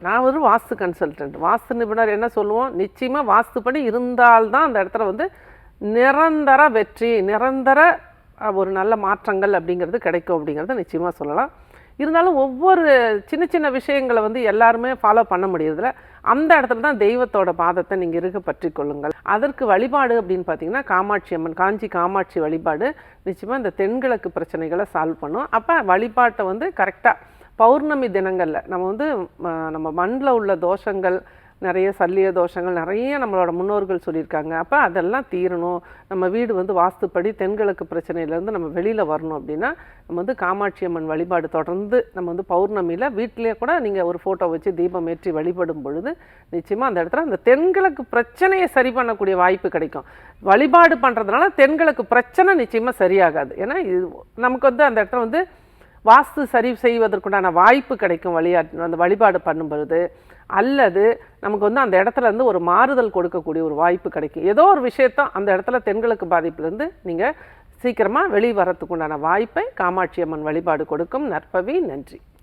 நான் ஒரு வாஸ்து கன்சல்டன்ட். வாஸ்து நிபுணர் என்ன சொல்லுவோம், நிச்சயமாக வாஸ்துப்படி இருந்தால்தான் அந்த இடத்துல வந்து நிரந்தர வெற்றி, நிரந்தர ஒரு நல்ல மாற்றங்கள் அப்படிங்கிறது கிடைக்கும் அப்படிங்கிறத நிச்சயமாக சொல்லலாம். இருந்தாலும் ஒவ்வொரு சின்ன சின்ன விஷயங்களை வந்து எல்லாருமே ஃபாலோ பண்ண முடியறதில்ல. அந்த இடத்துல தான் தெய்வத்தோட பாதத்தை நீங்கள் இருக்க பற்றி கொள்ளுங்கள். அதற்கு வழிபாடு அப்படின்னு பார்த்தீங்கன்னா காமாட்சி அம்மன், காஞ்சி காமாட்சி வழிபாடு நிச்சயமாக இந்த தென்கிழக்கு பிரச்சனைகளை சால்வ் பண்ணும். அப்போ வழிபாட்டை வந்து கரெக்டாக பௌர்ணமி தினங்களில் நம்ம வந்து நம்ம மண்ணில் உள்ள தோஷங்கள், நிறைய சல்லிய தோஷங்கள் நிறைய நம்மளோட முன்னோர்கள் சொல்லியிருக்காங்க. அப்போ அதெல்லாம் தீரணும், நம்ம வீடு வந்து வாஸ்துப்படி தென்கிழக்கு பிரச்சனையிலேருந்து நம்ம வெளியில் வரணும் அப்படின்னா நம்ம வந்து காமாட்சி அம்மன் வழிபாடு தொடர்ந்து நம்ம வந்து பௌர்ணமியில் வீட்டிலேயே கூட நீங்கள் ஒரு ஃபோட்டோ வச்சு தீபம் ஏற்றி வழிபடும் பொழுது நிச்சயமாக அந்த இடத்துல அந்த தென்கிழக்கு பிரச்சனையை சரி பண்ணக்கூடிய வாய்ப்பு கிடைக்கும். வழிபாடு பண்ணுறதுனால தென்கிழக்கு பிரச்சனை நிச்சயமாக சரியாகாது. ஏன்னா இது நமக்கு வந்து அந்த இடத்துல வந்து வாஸ்து சரி செய்வதற்குண்டான வாய்ப்பு கிடைக்கும் அந்த வழிபாடு பண்ணும் பொழுது. அல்லது நமக்கு வந்து அந்த இடத்துல இருந்து ஒரு மாறுதல் கொடுக்கக்கூடிய ஒரு வாய்ப்பு கிடைக்கும். ஏதோ ஒரு விஷயத்தான் அந்த இடத்துல தென்கிழக்கு பாதிப்புலேருந்து நீங்கள் சீக்கிரமாக வெளியே வரத்துக்குண்டான வாய்ப்பை காமாட்சி அம்மன் வழிபாடு கொடுக்கும். நற்பவி. நன்றி.